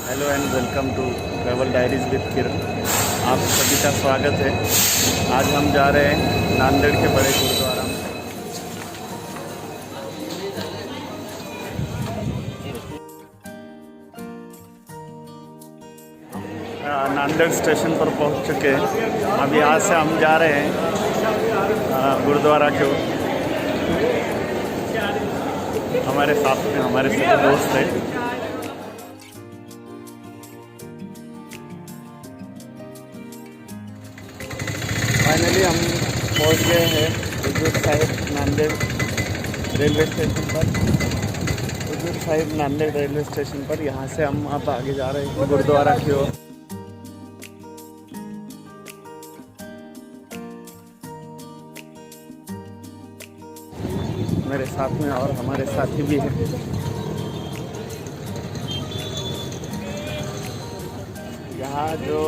Hello and welcome to travel diaries with Kiran. आप सभी का स्वागत है। आज हम जा रहे हैं नांदेड़ के बड़े गुरुद्वारा में। नांदेड़ स्टेशन पर पहुंच चुके हैं। अब यहाँ से हम जा रहे हैं गुरुद्वारा की ओर। हमारे साथ में हमारे सभी दोस्त हैं। फाइनली हम पहुंच गए हैं हुजूर साहिब नांदेड़ रेलवे स्टेशन पर। हुजूर साहिब नांदेड़ रेलवे स्टेशन पर यहाँ से हम अब आगे जा रहे हैं गुरुद्वारा की ओर। मेरे साथ में और हमारे साथी भी हैं। यहाँ जो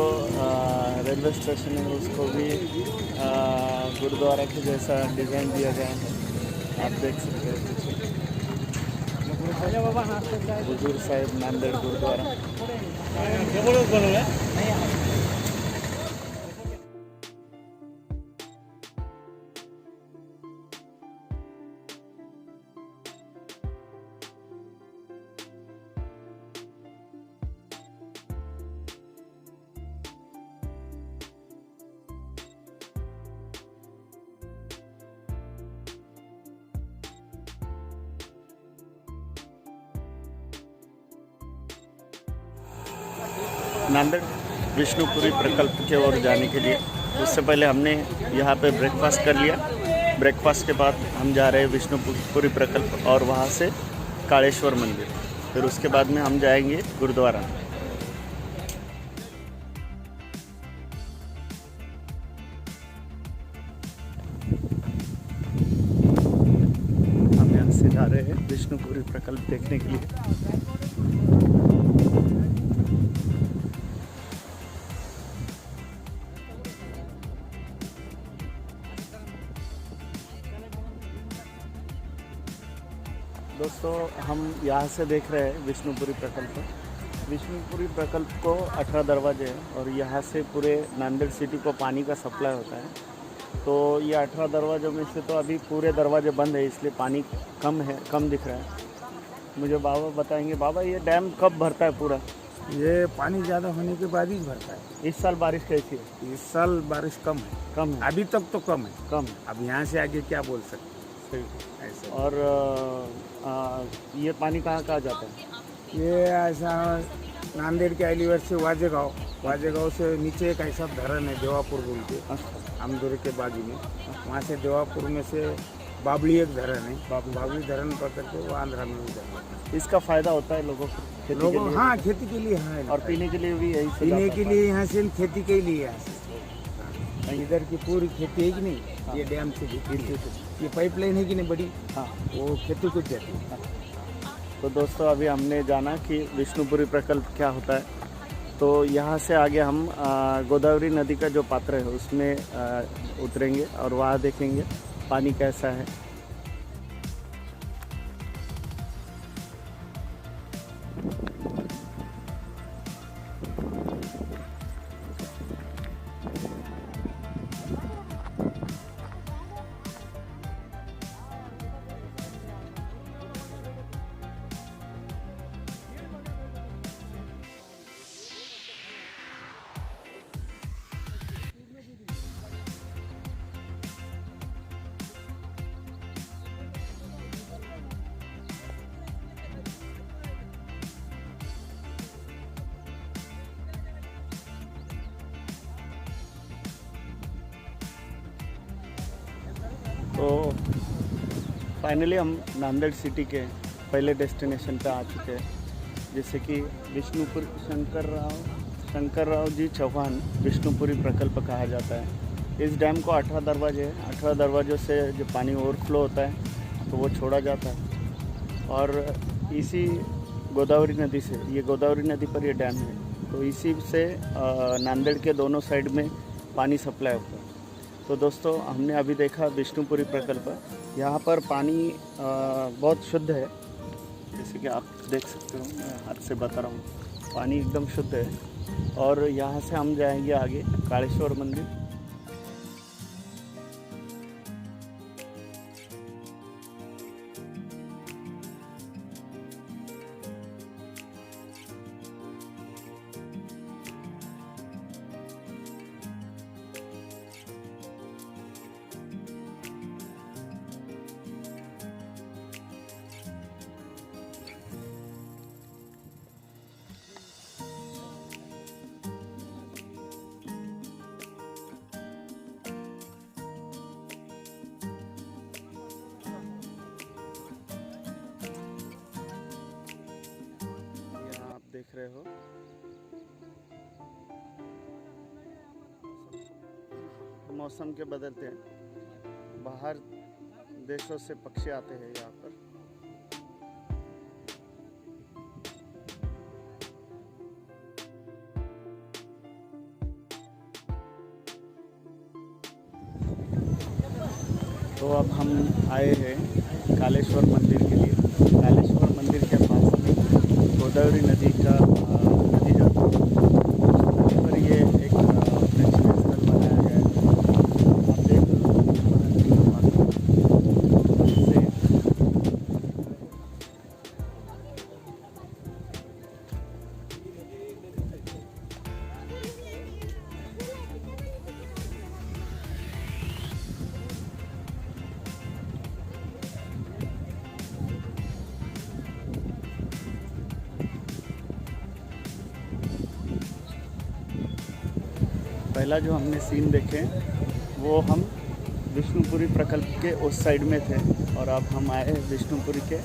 रेलवे स्टेशन है उसको भी गुरुद्वारा के जैसा डिज़ाइन दिया गया है। आप देख सकते हैं हुजूर साहिब नांदेड़ गुरुद्वारा। नांदेड़ विष्णुपुरी प्रकल्प के ओर जाने के लिए उससे पहले हमने यहाँ पे ब्रेकफास्ट कर लिया। ब्रेकफास्ट के बाद हम जा रहे हैं विष्णुपुरी प्रकल्प और वहाँ से कालेश्वर मंदिर। फिर उसके बाद में हम जाएंगे गुरुद्वारा। हम यहाँ से जा रहे हैं विष्णुपुरी प्रकल्प देखने के लिए। दोस्तों हम यहाँ से देख रहे हैं विष्णुपुरी प्रकल्प। विष्णुपुरी प्रकल्प को 18 दरवाजे हैं और यहाँ से पूरे नांदेड़ सिटी को पानी का सप्लाई होता है। तो ये 18 दरवाज़ों में से तो अभी पूरे दरवाजे बंद है, इसलिए पानी कम दिख रहा है। मुझे बाबा बताएंगे। बाबा ये डैम कब भरता है पूरा? ये पानी ज़्यादा होने के बाद ही भरता है। इस साल बारिश कैसी है? इस साल बारिश कम है। अभी तक तो कम है। अब यहाँ से आगे क्या बोल सकते हैं ऐसा। और ये पानी कहाँ जाता है? ये ऐसा नांदेड़ के एलिवर से वाजेगांव से नीचे एक ऐसा धरण है देवापुर बोल के, आमदोरे के बाजू में। वहाँ से देवापुर में से बाबली एक धरण है, बाबली धरण पकड़ के वो आंध्रा में जाता है। इसका फ़ायदा होता है लोगों को? हाँ, खेती के लिए है। और पीने के लिए भी यही से पीने के लिए यहाँ से, खेती के लिए यहाँ से। इधर की पूरी खेती है कि नहीं? हाँ। ये डैम से ये पाइपलाइन है कि नहीं बड़ी? हाँ, वो खेती को जाती है। तो दोस्तों अभी हमने जाना कि विष्णुपुरी प्रकल्प क्या होता है। तो यहाँ से आगे हम गोदावरी नदी का जो पात्र है उसमें उतरेंगे और वहाँ देखेंगे पानी कैसा है। तो फाइनली हम नांदेड़ सिटी के पहले डेस्टिनेशन पे आ चुके हैं, जैसे कि विष्णुपुरी शंकर राव जी चौहान विष्णुपुरी प्रकल्प कहा जाता है। इस डैम को 18 दरवाजे हैं। 18 दरवाज़ों से जो पानी ओवरफ्लो होता है तो वो छोड़ा जाता है और इसी गोदावरी नदी से, ये गोदावरी नदी पर ये डैम है, तो इसी से नांदेड़ के दोनों साइड में पानी सप्लाई होता है। तो दोस्तों हमने अभी देखा विष्णुपुरी प्रकल्प। यहाँ पर पानी बहुत शुद्ध है, जैसे कि आप देख सकते हो। मैं हाथ से बता रहा हूँ। पानी एकदम शुद्ध है। और यहाँ से हम जाएंगे आगे कालेश्वर मंदिर। देख रहे हो मौसम के बदलते हैं, बाहर देशों से पक्षी आते हैं यहाँ पर। तो अब हम आए हैं कालेश्वर मंदिर के लिए। कालेश्वर मंदिर के पास में गोदावरी नदी का नदी जाता है, पर ये एक प्रेक्षणीय स्थल बनाया गया है। आप देख पहला जो हमने सीन देखे वो हम विष्णुपुरी प्रकल्प के उस साइड में थे, और अब हम आए विष्णुपुरी के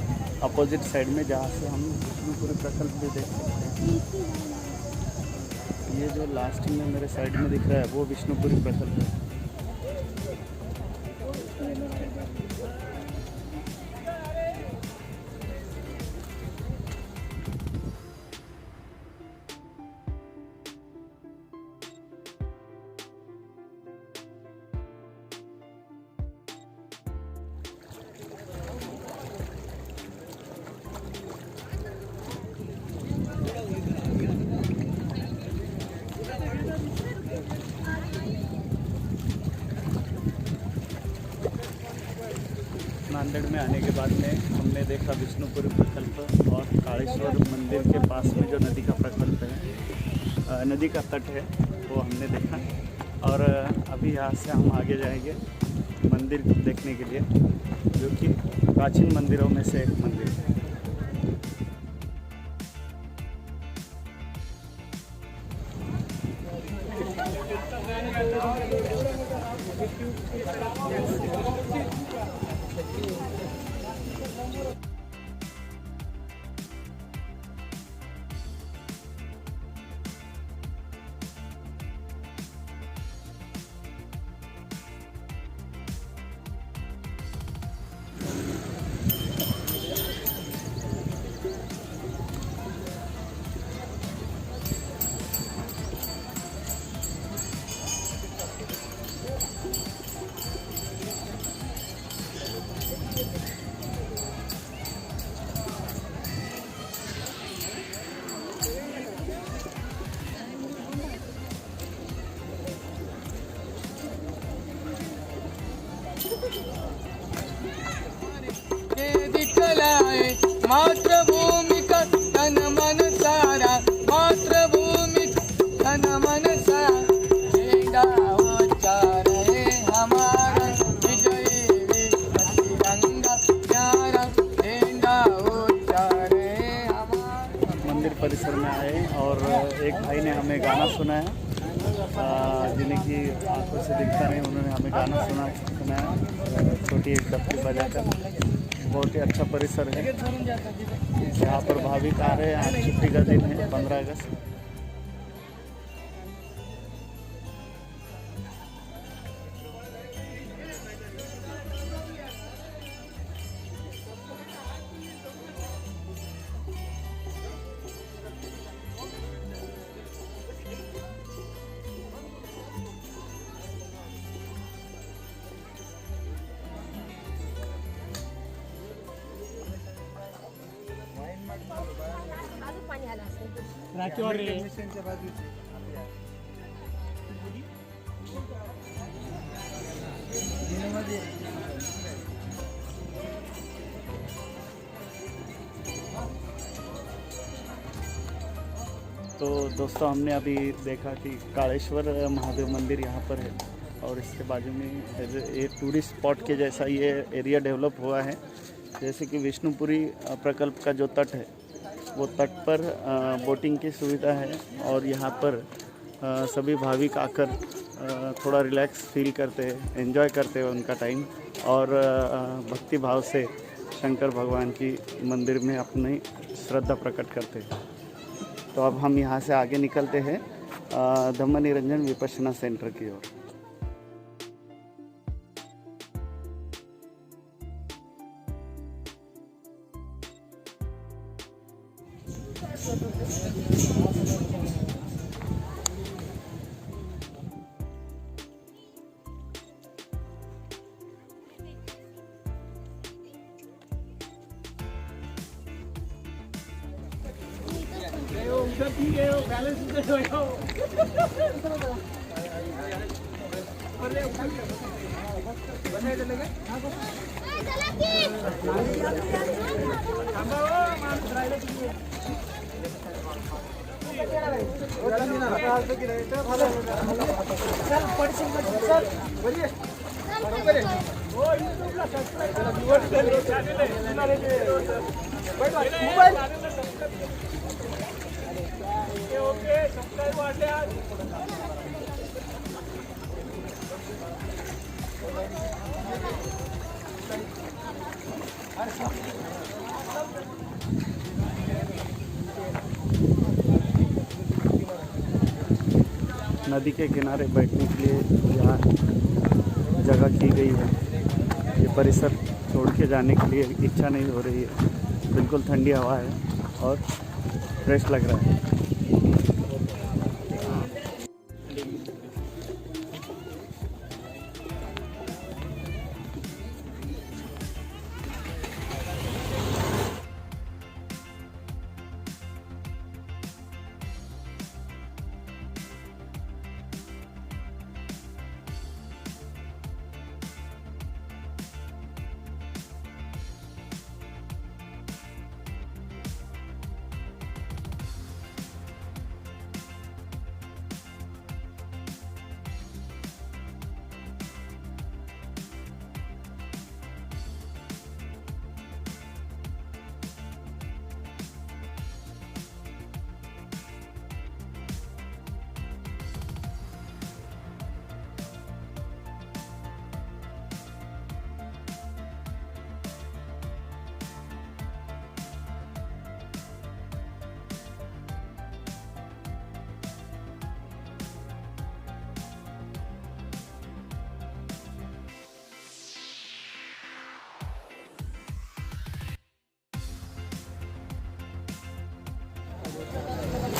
अपोजिट साइड में, जहाँ से हम विष्णुपुरी प्रकल्प भी देख सकते हैं। ये जो लास्ट में मेरे साइड में दिख रहा है वो विष्णुपुरी प्रकल्प है। नांदेड़ में आने के बाद में हमने देखा विष्णुपुरी प्रकल्प और कालेश्वर मंदिर के पास में जो नदी का प्रकल्प है, नदी का तट है, वो हमने देखा। और अभी यहाँ से हम आगे जाएंगे मंदिर देखने के लिए, जो कि प्राचीन मंदिरों में से एक मंदिर है। मातृभूमि का तन मन सारा, मातृभूमि तन मन सारा, झंडा उच्चारे हमारा विजयी तिरंगा प्यारा, झंडा उच्चारे हमारा। मंदिर परिसर में आए और एक भाई ने हमें गाना सुनाया, जिन्हें कि आंखों से दिखता नहीं, उन्होंने हमें गाना सुनाया छोटी एक डब्बी बजाकर। बहुत ही अच्छा परिसर है। यहाँ पर भाविक आ रहे हैं। आज छुट्टी का दिन है, 15 अगस्त। तो दोस्तों हमने अभी देखा कि कालेश्वर महादेव मंदिर यहाँ पर है और इसके बाजू में ये टूरिस्ट स्पॉट के जैसा ये एरिया डेवलप हुआ है। जैसे कि विष्णुपुरी प्रकल्प का जो तट है वो तट पर बोटिंग की सुविधा है और यहाँ पर सभी भाविक आकर थोड़ा रिलैक्स फील करते हैं, एंजॉय करते हैं उनका टाइम और भक्ति भाव से शंकर भगवान की मंदिर में अपनी श्रद्धा प्रकट करते हैं। तो अब हम यहाँ से आगे निकलते हैं धम्म निरंजन विपश्यना सेंटर की ओर। नदी के किनारे बैठने के लिए यहाँ जगह की गई है। ये परिसर छोड़ के जाने के लिए इच्छा नहीं हो रही है। बिल्कुल ठंडी हवा है और फ्रेश लग रहा है।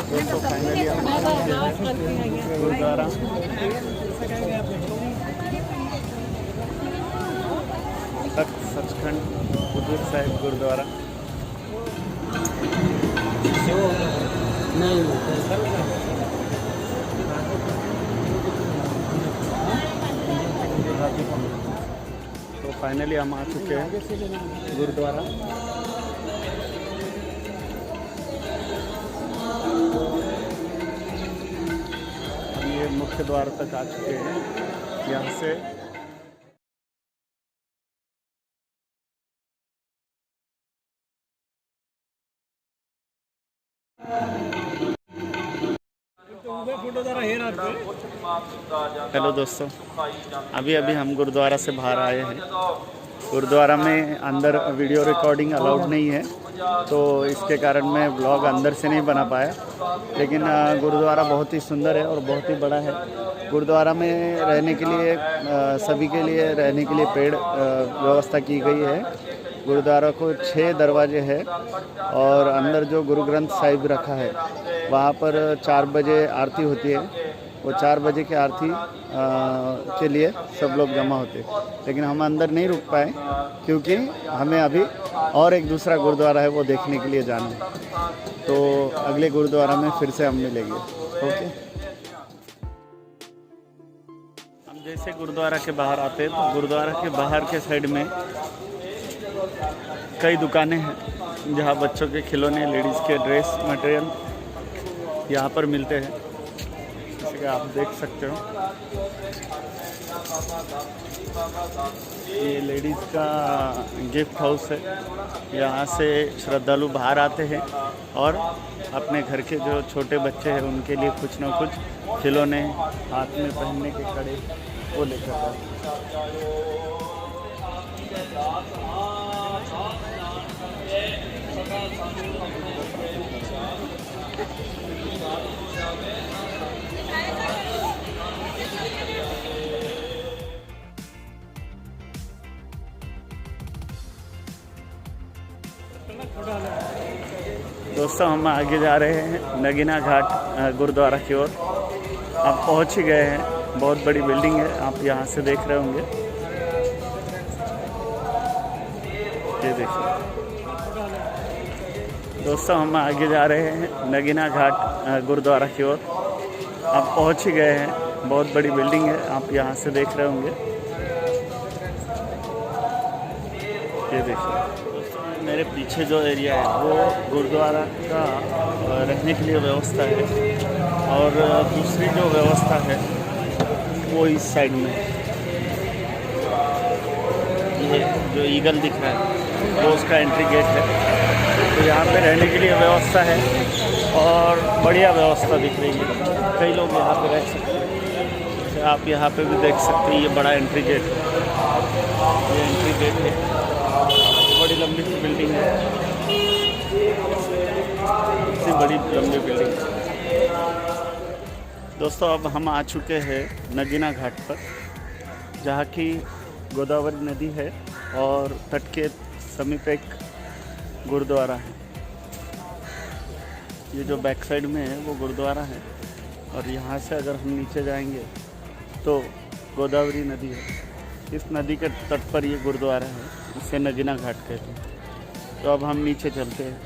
दोस्तों फाइनली गुरुद्वारा तख्त सचखंड हजूर साहिब गुरुद्वारा। तो फाइनली हम आ चुके हैं गुरुद्वारा। ये मुख्य द्वार तक आ चुके हैं। यहाँ से हेलो दोस्तों, अभी हम गुरुद्वारा से बाहर आए हैं। गुरुद्वारा में अंदर वीडियो रिकॉर्डिंग अलाउड नहीं है, तो इसके कारण मैं ब्लॉग अंदर से नहीं बना पाया। लेकिन गुरुद्वारा बहुत ही सुंदर है और बहुत ही बड़ा है। गुरुद्वारा में रहने के लिए सभी के लिए रहने के लिए पेड़ व्यवस्था की गई है। गुरुद्वारा को 6 दरवाजे हैं और अंदर जो गुरु ग्रंथ साहिब रखा है वहाँ पर 4 बजे आरती होती है। वो 4 बजे की आरती के लिए सब लोग जमा होते, लेकिन हम अंदर नहीं रुक पाए क्योंकि हमें अभी और एक दूसरा गुरुद्वारा है वो देखने के लिए जाना है। तो अगले गुरुद्वारा में फिर से हम मिलेंगे। ओके, हम जैसे गुरुद्वारा के बाहर आते हैं तो गुरुद्वारा के बाहर के साइड में कई दुकानें हैं जहाँ बच्चों के खिलौने, लेडीज़ के ड्रेस मटेरियल यहाँ पर मिलते हैं, जैसे कि आप देख सकते हो। ये लेडीज़ का गिफ्ट हाउस है, यहाँ से श्रद्धालु बाहर आते हैं और अपने घर के जो छोटे बच्चे हैं उनके लिए कुछ ना कुछ खिलौने, हाथ में पहनने के कड़े वो लेकर आते हैं। दोस्तों, हम आगे जा रहे हैं नगीना घाट गुरुद्वारा की ओर। आप पहुंच ही गए हैं। बहुत बड़ी बिल्डिंग है, आप यहाँ से देख रहे होंगे। ये देखिए दोस्तों, हम आगे जा रहे हैं नगीना घाट गुरुद्वारा की ओर। आप पहुंच ही गए हैं। बहुत बड़ी बिल्डिंग है, आप यहाँ से देख रहे होंगे। ये देखिए मेरे पीछे जो एरिया है वो गुरुद्वारा का रहने के लिए व्यवस्था है, और दूसरी जो व्यवस्था है वो इस साइड में है। ये जो ईगल दिख रहा है वो उसका एंट्री गेट है। तो यहाँ पे रहने के लिए व्यवस्था है और बढ़िया व्यवस्था दिख रही है। कई लोग यहाँ पे रह सकते हैं। जैसे आप यहाँ पे भी देख सकते हैं, ये बड़ा एंट्री गेट है। ये एंट्री गेट है, बड़ी लंबी सी बिल्डिंग है, इतनी बड़ी लंबी बिल्डिंग है। दोस्तों, अब हम आ चुके हैं नगीना घाट पर, जहाँ की गोदावरी नदी है और तट के समीप एक गुरुद्वारा है। ये जो बैक साइड में है वो गुरुद्वारा है, और यहाँ से अगर हम नीचे जाएंगे तो गोदावरी नदी है। इस नदी के तट पर ये गुरुद्वारा है, इसे नगीना घाट कहते हैं। तो अब हम नीचे चलते हैं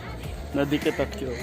नदी के तट की ओर।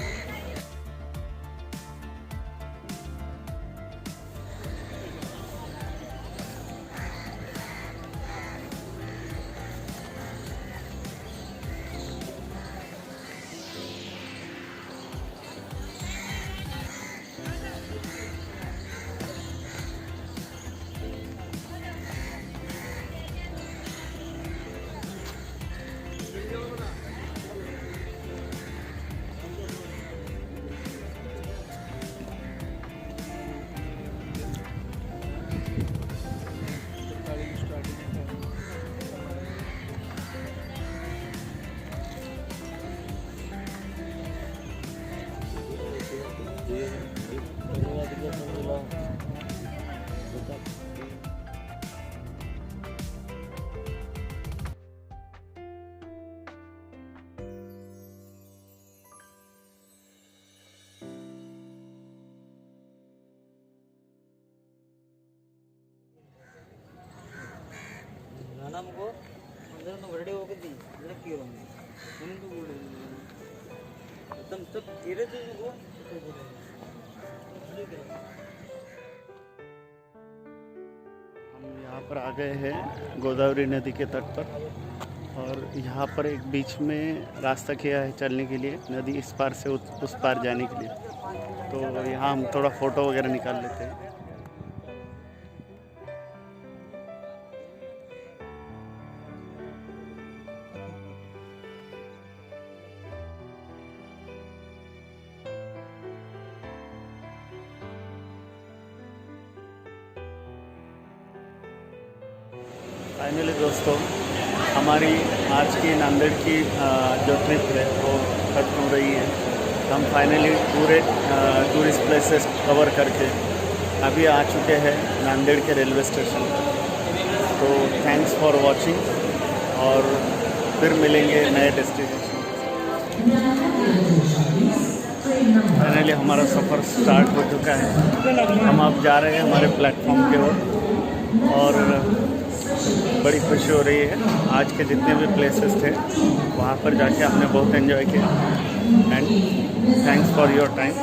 ನಮಗೂ ಅದನ್ನು ಹೊರಡೆ ಹೋಗಿದ್ದಿ ಅದಕ್ಕೆ ಒಂದು एकदम सब धीरे धीरे वो हम यहाँ पर आ गए हैं गोदावरी नदी के तट पर, और यहाँ पर एक बीच में रास्ता किया है चलने के लिए, नदी इस पार से उस पार जाने के लिए। तो यहाँ हम थोड़ा फ़ोटो वगैरह निकाल लेते हैं। फाइनली दोस्तों, हमारी आज की नांदेड़ की जो ट्रिप है वो खत्म हो रही है। हम फाइनली पूरे टूरिस्ट प्लेसेस कवर करके अभी आ चुके हैं नांदेड़ के रेलवे स्टेशन पर। तो थैंक्स फॉर वॉचिंग, और फिर मिलेंगे नए डेस्टिनेशन। फाइनली हमारा सफ़र स्टार्ट हो चुका है। हम अब जा रहे हैं हमारे प्लेटफॉर्म की ओर और बड़ी खुशी हो रही है। आज के जितने भी प्लेसेस थे वहाँ पर जाके हमने बहुत एंजॉय किया and thanks for your time.